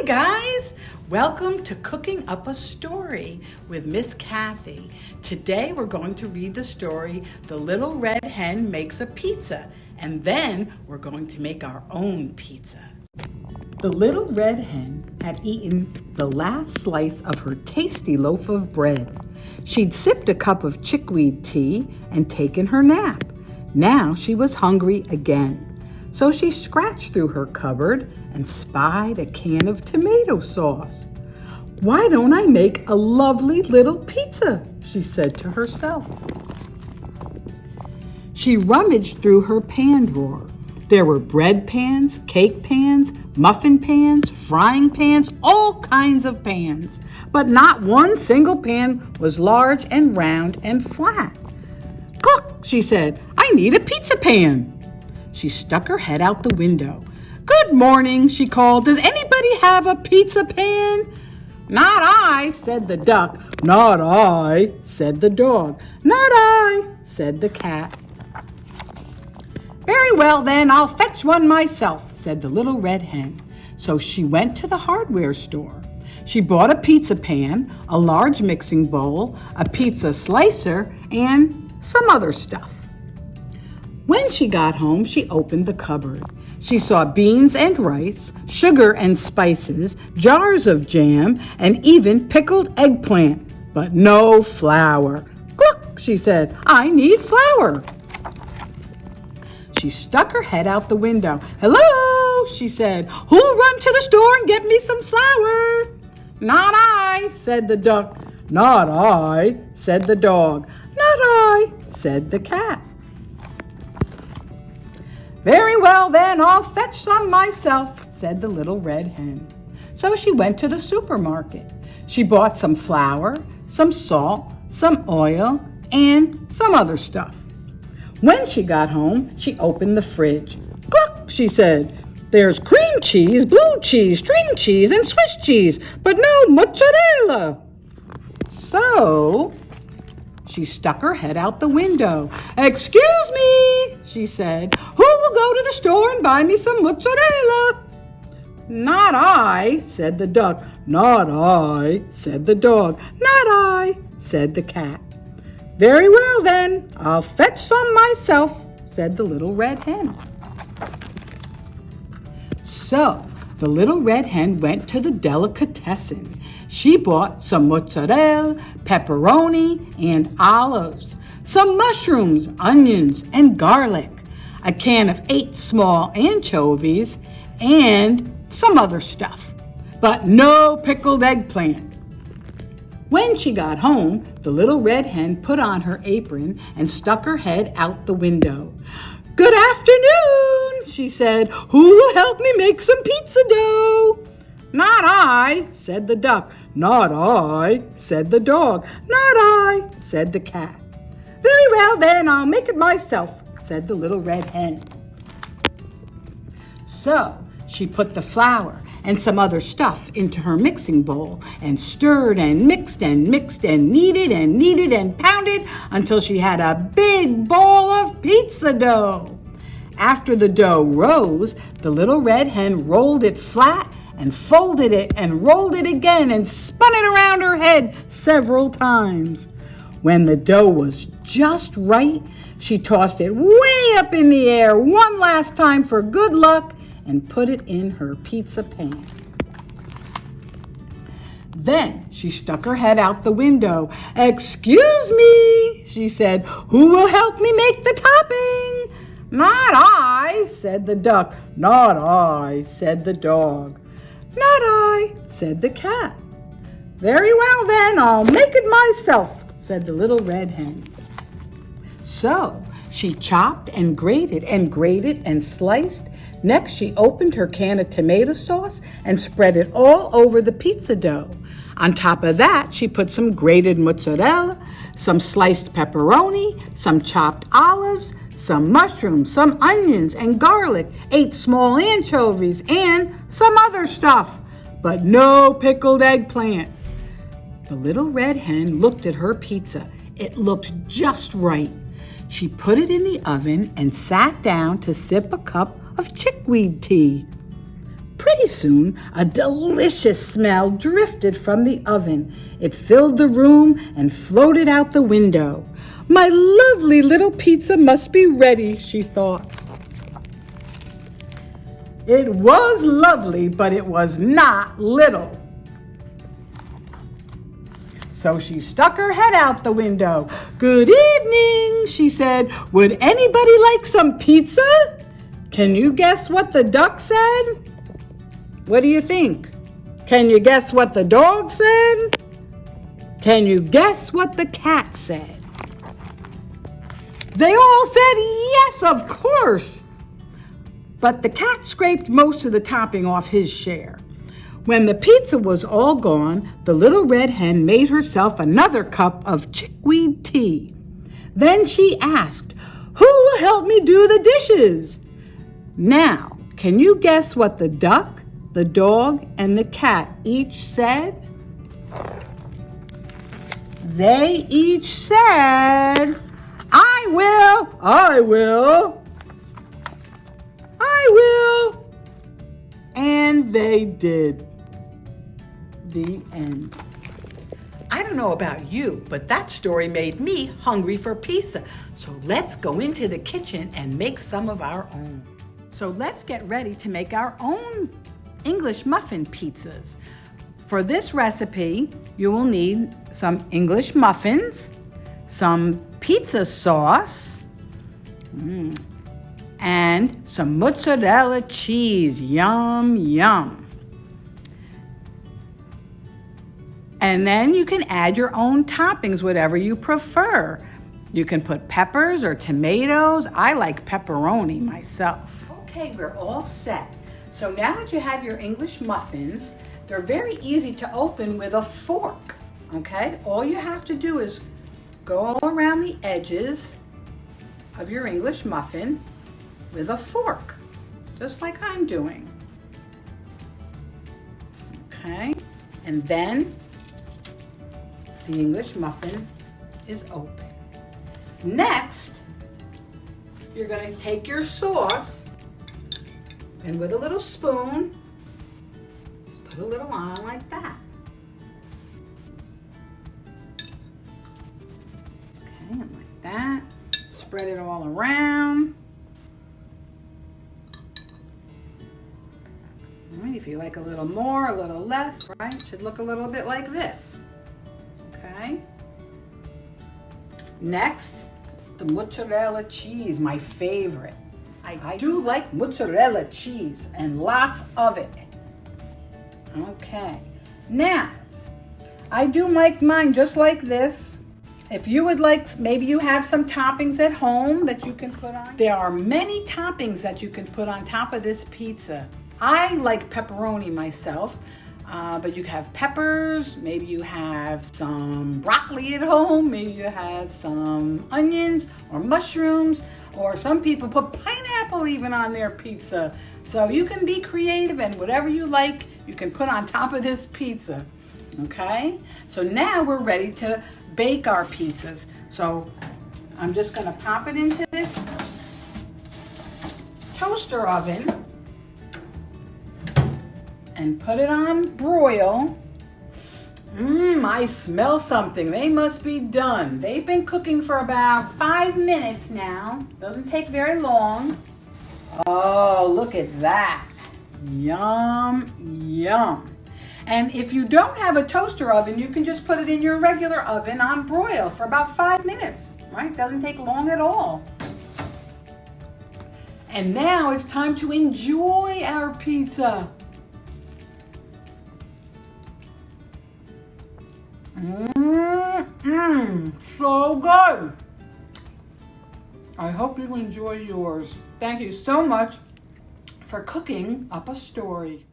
guys! Welcome to Cooking Up a Story with Miss Cathy. Today we're going to read the story, The Little Red Hen Makes a Pizza, and then we're going to make our own pizza. The little red hen had eaten the last slice of her tasty loaf of bread. She'd sipped a cup of chickweed tea and taken her nap. Now she was hungry again. So she scratched through her cupboard and spied a can of tomato sauce. "Why don't I make a lovely little pizza?" she said to herself. She rummaged through her pan drawer. There were bread pans, cake pans, muffin pans, frying pans, all kinds of pans. But not one single pan was large and round and flat. "Cluck," she said, "I need a pizza pan." She stuck her head out the window. "Good morning," she called. "Does anybody have a pizza pan?" "Not I," said the duck. "Not I," said the dog. "Not I," said the cat. "Very well then, I'll fetch one myself," said the little red hen. So she went to the hardware store. She bought a pizza pan, a large mixing bowl, a pizza slicer, and some other stuff. When she got home, she opened the cupboard. She saw beans and rice, sugar and spices, jars of jam, and even pickled eggplant, but no flour. "Cluck," she said, "I need flour." She stuck her head out the window. "Hello," she said, "who'll run to the store and get me some flour?" "Not I," said the duck. "Not I," said the dog. "Not I," said the cat. "Very well then, I'll fetch some myself," said the little red hen. So she went to the supermarket. She bought some flour, some salt, some oil, and some other stuff. When she got home, she opened the fridge. "Cluck," she said, "there's cream cheese, blue cheese, string cheese, and Swiss cheese, but no mozzarella." So she stuck her head out the window. "Excuse me," she said, "who will go to the store and buy me some mozzarella?" "Not I," said the duck. "Not I," said the dog. "Not I," said the cat. "Very well then, I'll fetch some myself," said the little red hen. So the little red hen went to the delicatessen. She bought some mozzarella, pepperoni, and olives, some mushrooms, onions, and garlic, a can of 8 small anchovies, and some other stuff, but no pickled eggplant. When she got home, the little red hen put on her apron and stuck her head out the window. "Good afternoon," she said. "Who will help me make some pizza dough?" "Not I," said the duck. "Not I," said the dog. "Not I," said the cat. "Very well then, I'll make it myself," said the little red hen. So she put the flour and some other stuff into her mixing bowl and stirred and mixed and mixed and kneaded and pounded until she had a big ball of pizza dough. After the dough rose, the little red hen rolled it flat and folded it and rolled it again and spun it around her head several times. When the dough was just right, she tossed it way up in the air one last time for good luck and put it in her pizza pan. Then she stuck her head out the window. "Excuse me," she said, "who will help me make the topping?" "Not I," said the duck. "Not I," said the dog. "Not I," said the cat. "Very well then, I'll make it myself," said the little red hen. So she chopped and grated and sliced. Next, she opened her can of tomato sauce and spread it all over the pizza dough. On top of that, she put some grated mozzarella, some sliced pepperoni, some chopped olives, some mushrooms, some onions and garlic, 8 small anchovies, and some other stuff, but no pickled eggplant. The little red hen looked at her pizza. It looked just right. She put it in the oven and sat down to sip a cup of chickweed tea. Pretty soon, a delicious smell drifted from the oven. It filled the room and floated out the window. My lovely little pizza must be ready, she thought. It was lovely, but it was not little. So she stuck her head out the window. "Good evening," she said. "Would anybody like some pizza?" Can you guess what the duck said? What do you think? Can you guess what the dog said? Can you guess what the cat said? They all said yes, of course. But the cat scraped most of the topping off his share. When the pizza was all gone, the little red hen made herself another cup of chickweed tea. Then she asked, "Who will help me do the dishes?" Now, can you guess what the duck, the dog, and the cat each said? They each said, "I will, I will, I will." And they did. The end. I don't know about you, but that story made me hungry for pizza. So let's go into the kitchen and make some of our own. So let's get ready to make our own English muffin pizzas. For this recipe, you will need some English muffins, some pizza sauce, and some mozzarella cheese. Yum, yum. And then you can add your own toppings, whatever you prefer. You can put peppers or tomatoes. I like pepperoni myself. Okay, we're all set. So now that you have your English muffins, they're very easy to open with a fork, okay? All you have to do is go all around the edges of your English muffin with a fork, just like I'm doing. Okay, and then the English muffin is open. Next, you're going to take your sauce and with a little spoon, just put a little on like that. Okay, and like that. Spread it all around. All right, if you like a little more, a little less, right? It should look a little bit like this. Okay. Next, the mozzarella cheese, my favorite. I do like mozzarella cheese and lots of it. Okay. Now, I do make mine just like this. If you would like, maybe you have some toppings at home that you can put on. There are many toppings that you can put on top of this pizza. I like pepperoni myself. But you have peppers, maybe you have some broccoli at home, maybe you have some onions or mushrooms, or some people put pineapple even on their pizza. So you can be creative and whatever you like, you can put on top of this pizza. Okay? So now we're ready to bake our pizzas. So I'm just going to pop it into this toaster oven and put it on broil. I smell something. They must be done. They've been cooking for about 5 minutes now. Doesn't take very long. Oh, look at that. Yum, yum. And if you don't have a toaster oven, you can just put it in your regular oven on broil for about 5 minutes, right? Doesn't take long at all. And now it's time to enjoy our pizza. So good. I hope you enjoy yours. Thank you so much for cooking up a story.